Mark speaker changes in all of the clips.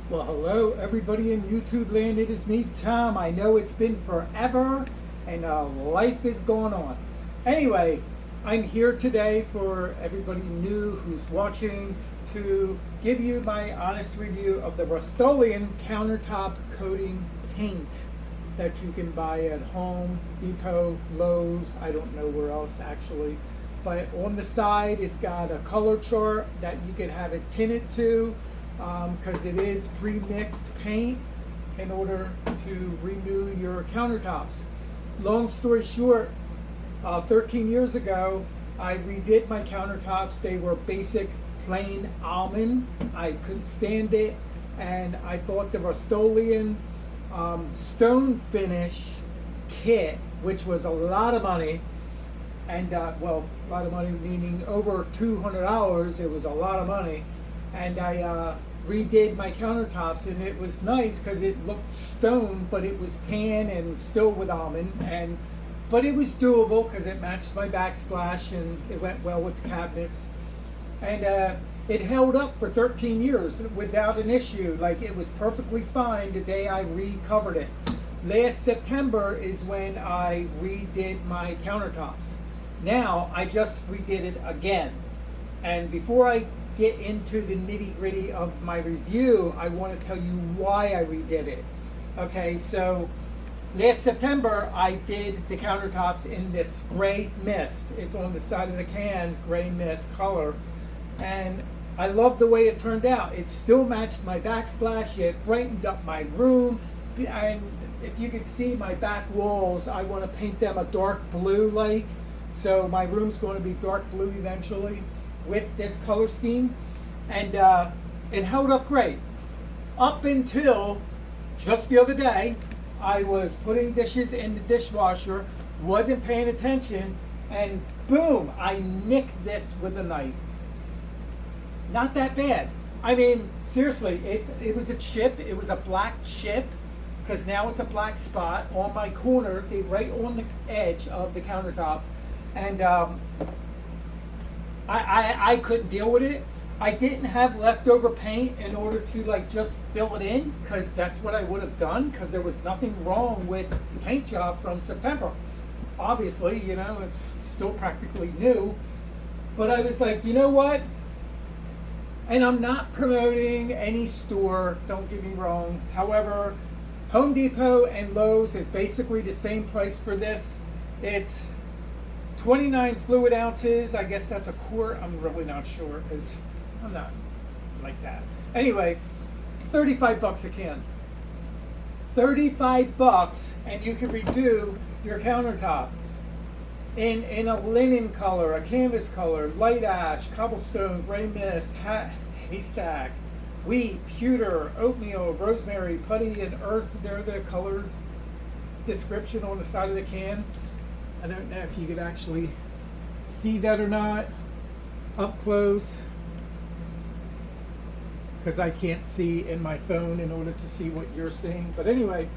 Speaker 1: Well, hello, everybody in YouTube land. It is me, Tom. I know it's been forever, and life is going on. Anyway, I'm here today for everybody new who's watching to give you my honest review of the Oleum countertop coating paint that you can buy at Home Depot, Lowe's. I don't know where else actually. But on the side, it's got a color chart that you can have it tinted to, because it is pre-mixed paint in order to renew your countertops. Long story short, 13 years ago, I redid my countertops. They were basic plain almond. I couldn't stand it, and I bought the Rust-Oleum stone finish kit, which was a lot of money. And well, a lot of money meaning over $200. It was a lot of money. And I redid my countertops, and it was nice because it looked stone, but it was tan and still with almond. But it was doable because it matched my backsplash and it went well with the cabinets. And it held up for 13 years without an issue. Like, it was perfectly fine the day I recovered it. Last September is when I redid my countertops. Now, I just redid it again. And before I get into the nitty-gritty of my review, I want to tell you why I redid it. Okay, so last September, I did the countertops in this gray mist. It's on the side of the can, gray mist color. And I love the way it turned out. It still matched my backsplash. It brightened up my room. And if you can see my back walls, I want to paint them a dark blue like. So my room's going to be dark blue eventually with this color scheme. And it held up great. Up until just the other day, I was putting dishes in the dishwasher, wasn't paying attention, and boom, I nicked this with a knife. Not that bad. I mean, seriously, it was a chip. It was a black chip, because now it's a black spot on my corner, right on the edge of the countertop. And I couldn't deal with it. I didn't have leftover paint in order to like just fill it in, because that's what I would have done, because there was nothing wrong with the paint job from September. Obviously, you know, it's still practically new. But I was like, you know what? And I'm not promoting any store, don't get me wrong. However, Home Depot and Lowe's is basically the same price for this. It's 29 fluid ounces. I guess that's a quart. I'm really not sure because I'm not like that. Anyway, 35 bucks a can. 35 bucks, and you can redo your countertop in a linen color, a canvas color, light ash, cobblestone, gray mist, haystack, wheat, pewter, oatmeal, rosemary, putty, and earth. They're the color description on the side of the can. I don't know if you could actually see that or not up close, because I can't see in my phone in order to see what you're seeing. But anyway,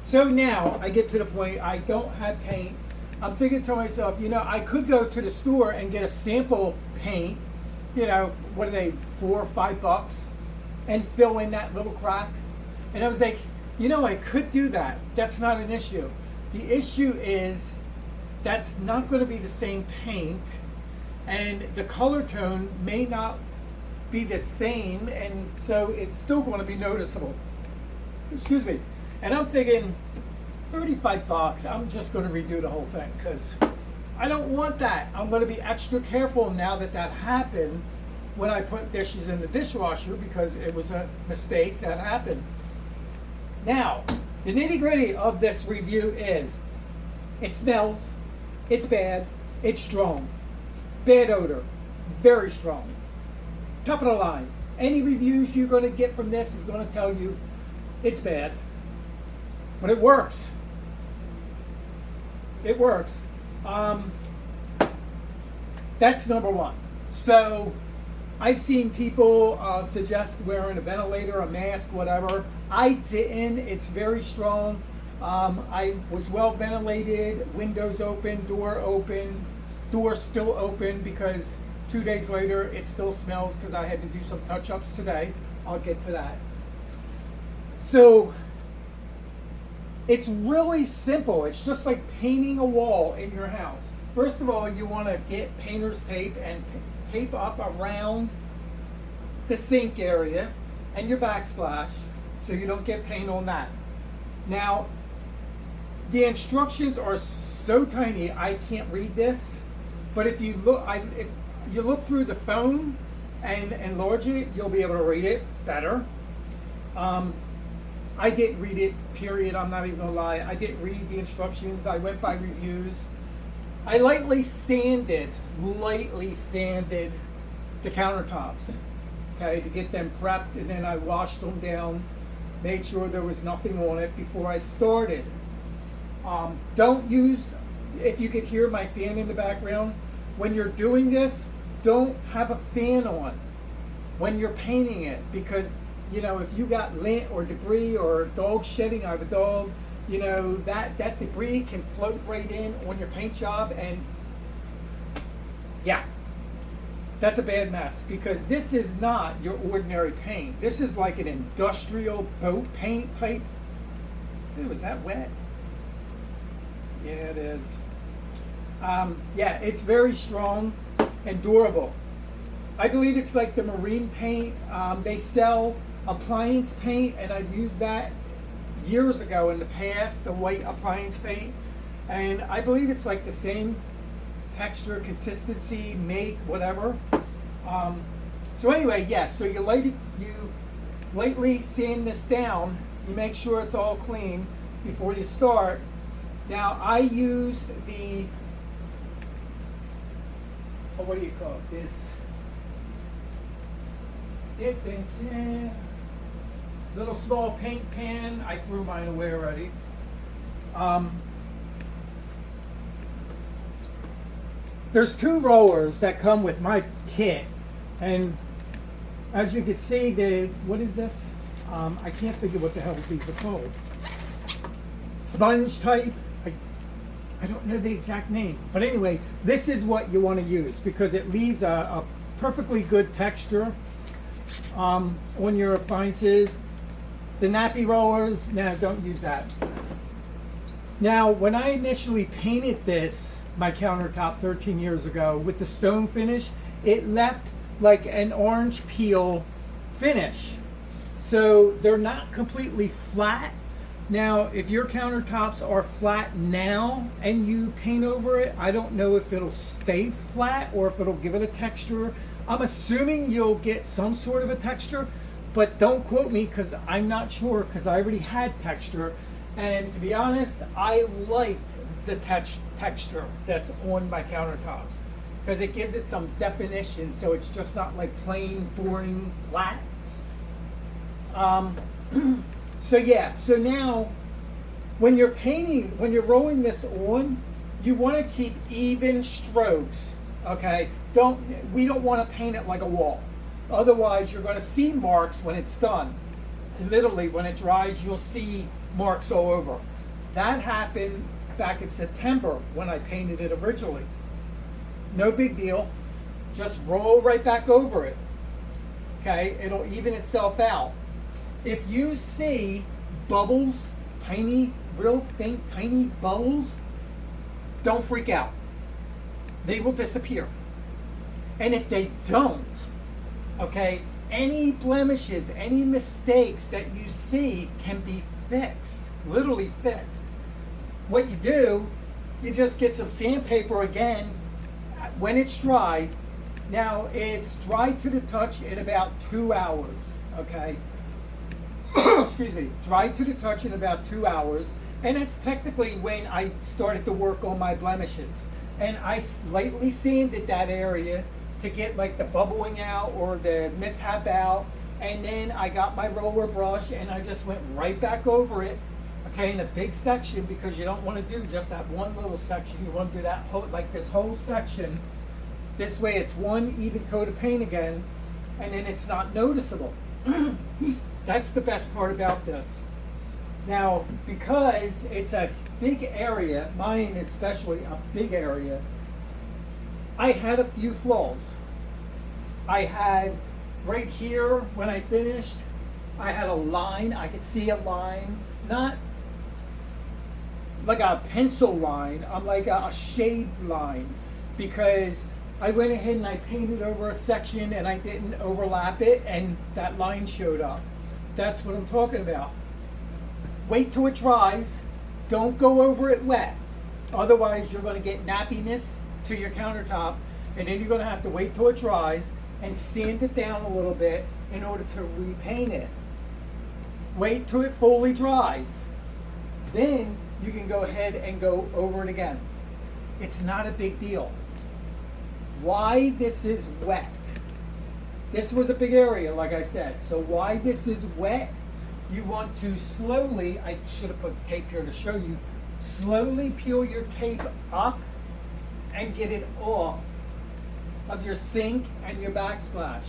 Speaker 1: so now I get to the point I don't have paint. I'm thinking to myself, you know, I could go to the store and get a sample paint, you know, what are they, $4 or $5, and fill in that little crack. And I was like, you know, I could do that. That's not an issue. The issue is that's not going to be the same paint, and the color tone may not be the same, and so it's still going to be noticeable. Excuse me. And I'm thinking, 35 bucks, I'm just going to redo the whole thing, because I don't want that. I'm going to be extra careful now that that happened when I put dishes in the dishwasher, because it was a mistake that happened. Now, the nitty-gritty of this review is, it smells, it's bad, it's strong, bad odor, very strong. Top of the line. Any reviews you're going to get from this is going to tell you it's bad, but it works. It works. That's number one. So I've seen people suggest wearing a ventilator, a mask, whatever. I didn't. It's very strong. I was well ventilated, windows open, door still open, because 2 days later it still smells because I had to do some touch-ups today. I'll get to that. So it's really simple. It's just like painting a wall in your house. First of all, you want to get painter's tape and tape up around the sink area and your backsplash so you don't get paint on that. Now, the instructions are so tiny I can't read this, but if you look through the phone and enlarge it, you'll be able to read it better. I didn't read it, period. I'm not even gonna lie. I didn't read the instructions. I went by reviews. I lightly sanded the countertops, okay, to get them prepped, and then I washed them down, made sure there was nothing on it before I started. Don't use, if you could hear my fan in the background, when you're doing this, don't have a fan on when you're painting it, because you know, if you got lint or debris or dog shedding, I have a dog, you know, that debris can float right in on your paint job, and yeah, that's a bad mess, because this is not your ordinary paint. This is like an industrial boat paint type. Ooh, is that wet? Yeah, it is. Yeah, it's very strong and durable. I believe it's like the marine paint. They sell appliance paint, and I've used that years ago in the past, the white appliance paint, and I believe it's like the same texture, consistency, make, whatever. So anyway, yes, so you lightly sand this down, you make sure it's all clean before you start. Now I used the, what do you call it, this little small paint pan. I threw mine away already. There's 2 rollers that come with my kit, and as you can see, what is this? I can't think of what the hell these are called. Sponge type. I don't know the exact name, but anyway, this is what you want to use because it leaves a perfectly good texture on your appliances. The nappy rollers, no, don't use that. Now, when I initially painted my countertop 13 years ago with the stone finish, it left like an orange peel finish. So they're not completely flat. Now, if your countertops are flat now and you paint over it, I don't know if it'll stay flat or if it'll give it a texture. I'm assuming you'll get some sort of a texture, but don't quote me because I'm not sure, because I already had texture. And to be honest, I liked the texture that's on my countertops because it gives it some definition, so it's just not like plain, boring, flat. So yeah, so now when you're painting, when you're rolling this on, you want to keep even strokes, okay? We don't want to paint it like a wall. Otherwise, you're going to see marks when it's done. Literally, when it dries, you'll see marks all over. That happened back in September when I painted it originally. No big deal. Just roll right back over it. Okay, it'll even itself out. If you see bubbles, tiny, real faint, tiny bubbles, don't freak out. They will disappear. And if they don't, okay, any blemishes, any mistakes that you see can be fixed, literally fixed. What you do, you just get some sandpaper again when it's dry. Now, it's dry to the touch in about 2 hours, okay? Excuse me, dry to the touch in about 2 hours, and that's technically when I started to work on my blemishes. And I lightly sanded that area to get like the bubbling out or the mishap out, and then I got my roller brush and I just went right back over it, okay, in a big section, because you don't want to do just that one little section. You want to do that whole, like this whole section. This way it's one even coat of paint again, and then it's not noticeable. That's the best part about this. Now, because it's a big area, mine especially a big area, I had a few flaws. I had right here when I finished, I had a line. I could see a line, not like a pencil line. I'm like a shade line, because I went ahead and I painted over a section and I didn't overlap it, and that line showed up. That's what I'm talking about. Wait till it dries. Don't go over it wet. Otherwise, you're going to get nappiness to your countertop, and then you're going to have to wait till it dries and sand it down a little bit in order to repaint it. Wait till it fully dries. Then you can go ahead and go over it again. It's not a big deal. Why this is wet. This was a big area, like I said. So why this is wet, you want to slowly, I should have put tape here to show you, slowly peel your tape up and get it off of your sink and your backsplash.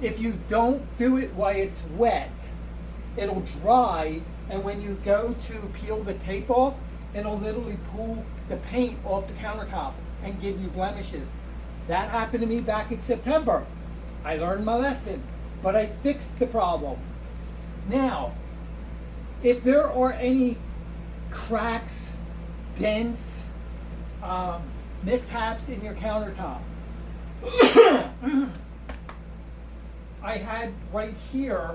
Speaker 1: If you don't do it while it's wet, it'll dry, and when you go to peel the tape off, it'll literally pull the paint off the countertop and give you blemishes. That happened to me back in September. I learned my lesson, but I fixed the problem. Now, if there are any cracks, dents, mishaps in your countertop, I had right here,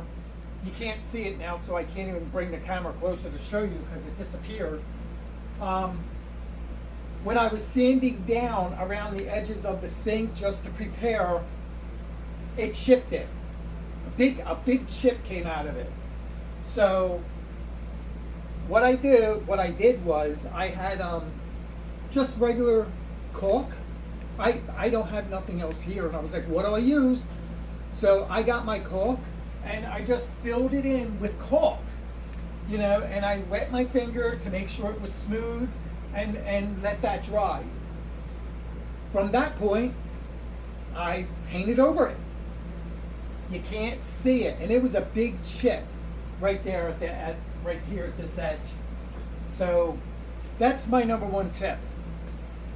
Speaker 1: you can't see it now, so I can't even bring the camera closer to show you because it disappeared. When I was sanding down around the edges of the sink just to prepare, it chipped it. A big chip came out of it. So what I did was I had just regular caulk. I don't have nothing else here, and I was like, what do I use? So I got my caulk and I just filled it in with caulk, you know, and I wet my finger to make sure it was smooth and let that dry. From that point, I painted over it. You can't see it, and it was a big chip right there right here at this edge. So that's my number one tip.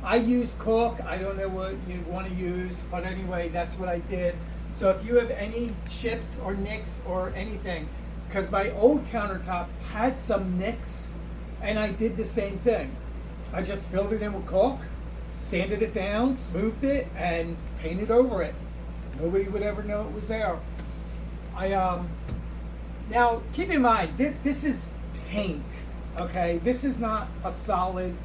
Speaker 1: I use caulk. I don't know what you want to use, but anyway, that's what I did. So if you have any chips or nicks or anything, because my old countertop had some nicks, and I did the same thing. I just filled it in with caulk, sanded it down, smoothed it, and painted over it. Nobody would ever know it was there. Now keep in mind, this is paint, okay? This is not a solid,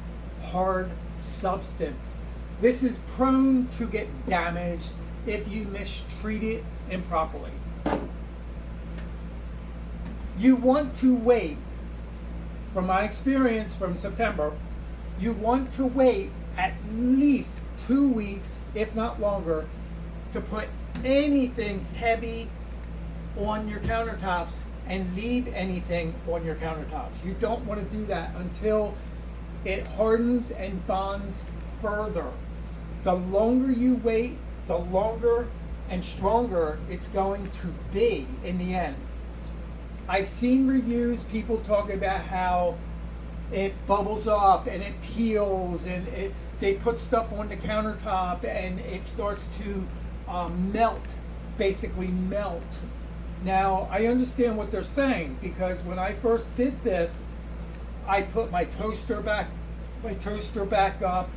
Speaker 1: hard substance. This is prone to get damaged if you mistreat it improperly. You want to wait, from my experience from September, you want to wait at least 2 weeks, if not longer, to put anything heavy on your countertops and leave anything on your countertops. You don't want to do that until it hardens and bonds further. The longer you wait, the longer and stronger it's going to be in the end. I've seen reviews, people talk about how it bubbles up and it peels, and they put stuff on the countertop and it starts to melt, basically melt. Now, I understand what they're saying, because when I first did this, I put my toaster back up,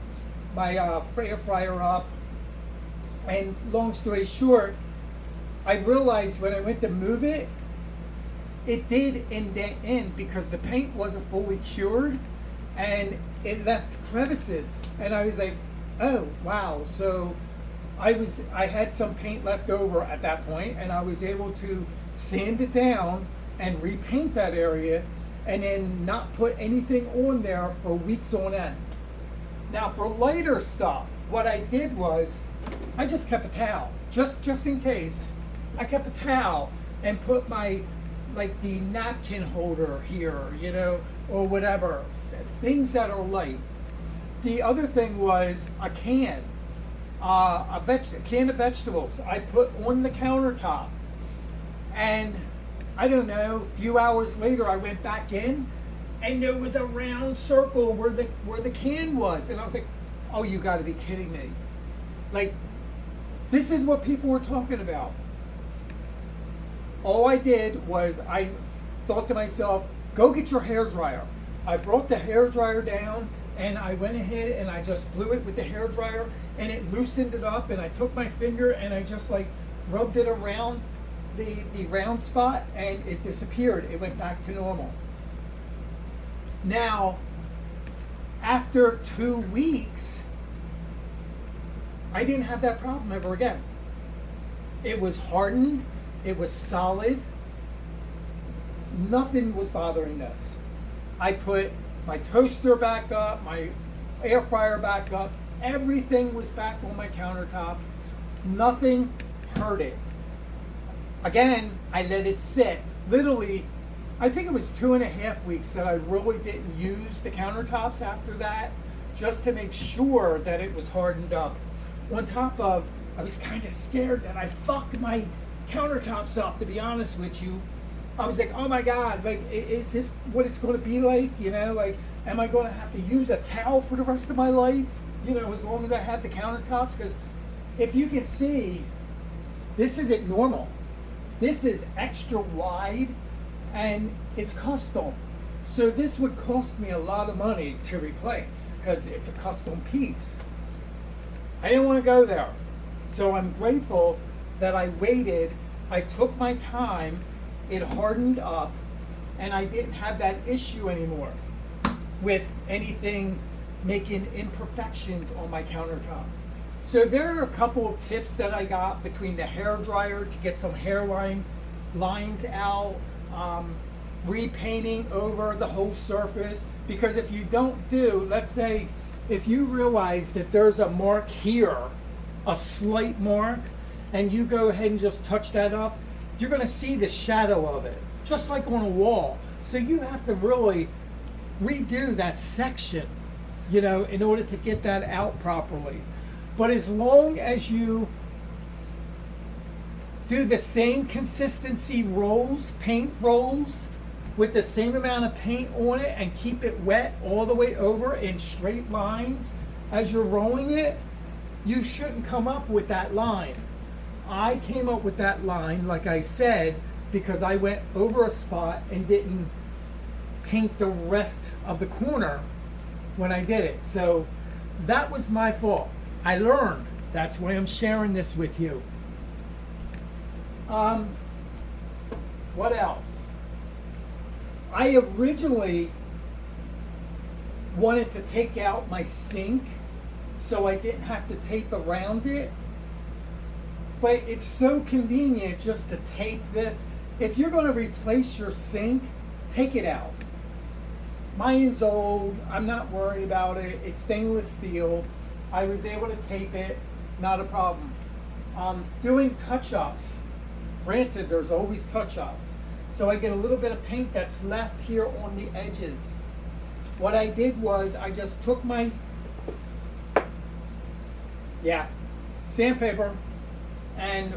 Speaker 1: my air fryer up, and long story short, I realized when I went to move it, it did indent in because the paint wasn't fully cured and it left crevices. And I was like, oh wow. So I had some paint left over at that point, and I was able to sand it down and repaint that area and then not put anything on there for weeks on end. Now for lighter stuff, what I did was I just kept a towel, just in case. I kept a towel and put my, like the napkin holder here, you know, or whatever, things that are light. The other thing was a can of vegetables I put on the countertop, and I don't know, a few hours later I went back in and there was a round circle where the can was, and I was like, oh, you got to be kidding me. Like, this is what people were talking about. All I did was I thought to myself, go get your hair dryer. I brought the hair dryer down and I went ahead and I just blew it with the hair dryer and it loosened it up, and I took my finger and I just like rubbed it around the round spot and it disappeared. It went back to normal. Now, after 2 weeks, I didn't have that problem ever again. It was hardened, it was solid, nothing was bothering this. I put my toaster back up, my air fryer back up, everything was back on my countertop. Nothing hurt it. Again, I let it sit. Literally, I think it was 2.5 weeks that I really didn't use the countertops after that, just to make sure that it was hardened up. On top of, I was kind of scared that I fucked my countertops up, to be honest with you. I was like, oh my God, like, is this what it's going to be like? You know, like, am I going to have to use a towel for the rest of my life? You know, as long as I have the countertops? Because if you can see, this isn't normal. This is extra wide and it's custom. So this would cost me a lot of money to replace because it's a custom piece. I didn't want to go there. So I'm grateful that I waited. I took my time. It hardened up and I didn't have that issue anymore with anything making imperfections on my countertop. So there are a couple of tips that I got between the hair dryer to get some hairline lines out, repainting over the whole surface. Because if you don't do, let's say, if you realize that there's a mark here, a slight mark, and you go ahead and just touch that up, you're going to see the shadow of it, just like on a wall. So you have to really redo that section, you know, in order to get that out properly. But as long as you do the same consistency rolls, paint rolls, with the same amount of paint on it and keep it wet all the way over in straight lines as you're rolling it, you shouldn't come up with that line. I came up with that line, like I said, because I went over a spot and didn't paint the rest of the corner when I did it. So that was my fault. I learned. That's why I'm sharing this with you. What else? I originally wanted to take out my sink so I didn't have to tape around it. But it's so convenient just to tape this. If you're going to replace your sink, take it out. Mine's old. I'm not worried about it. It's stainless steel. I was able to tape it. Not a problem. Doing touch-ups. Granted, there's always touch-ups. So I get a little bit of paint that's left here on the edges. What I did was I just took my sandpaper and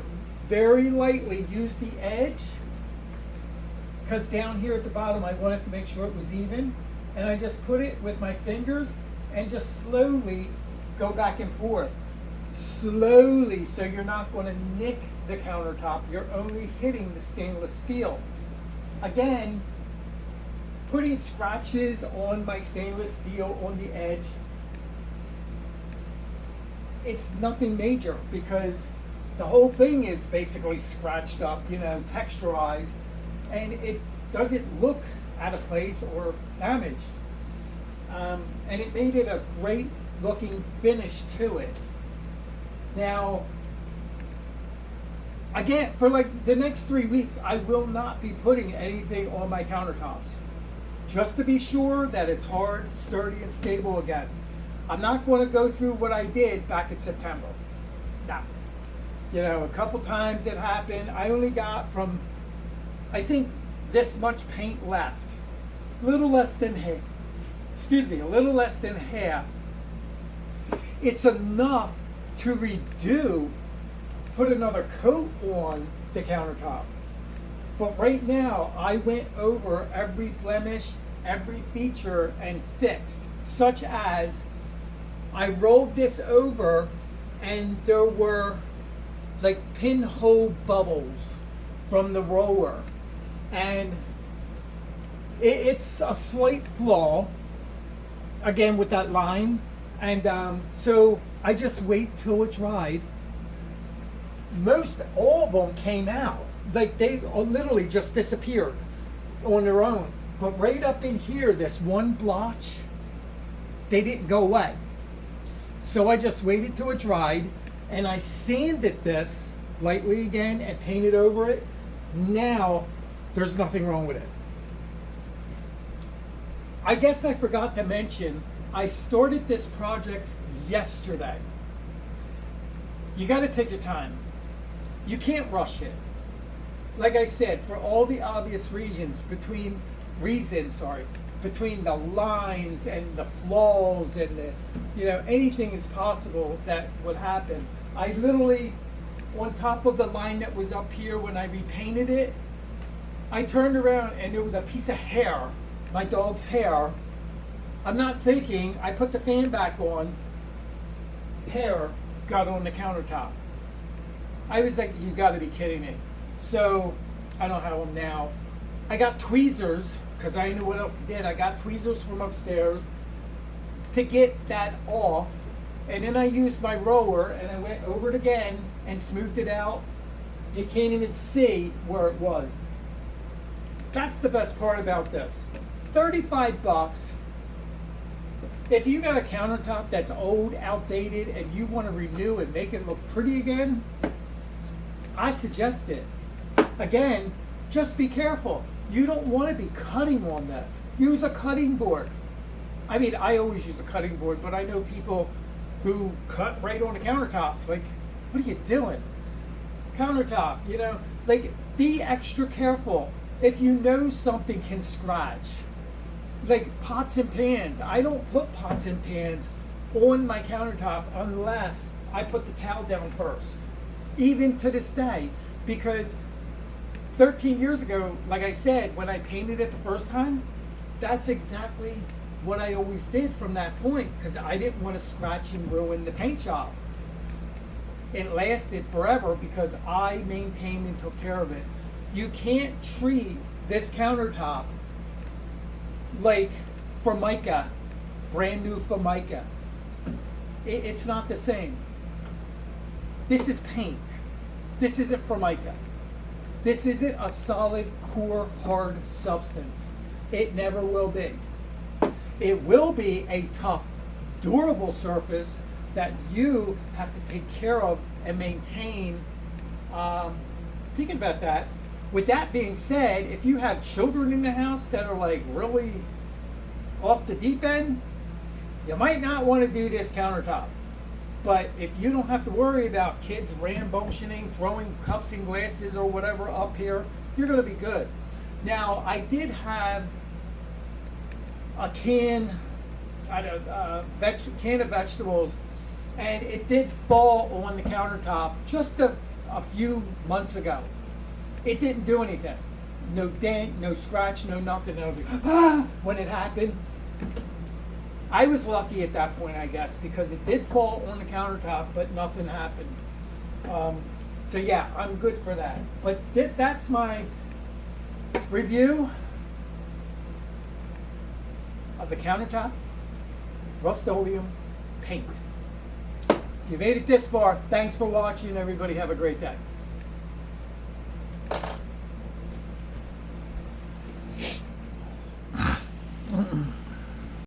Speaker 1: very lightly used the edge, because down here at the bottom I wanted to make sure it was even, and I just put it with my fingers and just slowly go back and forth. Slowly, so you're not going to nick the countertop, you're only hitting the stainless steel. Again, putting scratches on my stainless steel on the edge, it's nothing major because the whole thing is basically scratched up, you know, texturized, and it doesn't look out of place or damaged. And it made it a great looking finish to it. Now, again, for like the next 3 weeks, I will not be putting anything on my countertops, just to be sure that it's hard, sturdy, and stable again. I'm not going to go through what I did back in September. No. You know, a couple times it happened. I only got from, I think, this much paint left. A little less than half. Excuse me, a little less than half. It's enough to redo, put another coat on the countertop. But right now, I went over every blemish, every feature, and fixed, such as I rolled this over and there were like pinhole bubbles from the roller. And it's a slight flaw, again with that line. And so I just wait till it dried. Most all of them came out. Like they literally just disappeared on their own. But right up in here, this one blotch, they didn't go away. So I just waited till it dried, and I sanded this lightly again and painted over it. Now there's nothing wrong with it. I guess I forgot to mention, I started this project yesterday. You got to take your time. You can't rush it. Like I said, for all the obvious reasons, between the lines and the flaws and anything is possible that would happen. I literally, on top of the line that was up here when I repainted it, I turned around and there was a piece of hair, my dog's hair. I'm not thinking, I put the fan back on, hair got on the countertop. I was like, you gotta be kidding me. So, I don't have them now. I got tweezers, because I knew what else to get. I got tweezers from upstairs to get that off. And then I used my roller and I went over it again and smoothed it out. You can't even see where it was. That's the best part about this. 35 bucks. If you got a countertop that's old, outdated, and you want to renew and make it look pretty again, I suggest it. Again, just be careful. You don't want to be cutting on this. Use a cutting board. I mean, I always use a cutting board, but I know people who cut right on the countertops. Like, what are you doing? Countertop, like, be extra careful. If you know something can scratch, like pots and pans. I don't put pots and pans on my countertop unless I put the towel down first. Even to this day, because 13 years ago, like I said, when I painted it the first time, that's exactly what I always did from that point, because I didn't want to scratch and ruin the paint job. It lasted forever because I maintained and took care of it. You can't treat this countertop like Formica, brand new Formica. It's not the same. This is paint. This isn't Formica. This isn't a solid, core, hard substance. It never will be. It will be a tough, durable surface that you have to take care of and maintain. Thinking about that. With that being said, if you have children in the house that are like really off the deep end, you might not want to do this countertop. But if you don't have to worry about kids rambunctioning, throwing cups and glasses or whatever up here, you're going to be good. Now, I did have a can of vegetables, and it did fall on the countertop just a few months ago. It didn't do anything. No dent, no scratch, no nothing. And I was like, ah, when it happened. I was lucky at that point, I guess, because it did fall on the countertop, but nothing happened. So yeah, I'm good for that. But that's my review of the countertop Rust-Oleum paint. If you made it this far, thanks for watching. Everybody have a great day.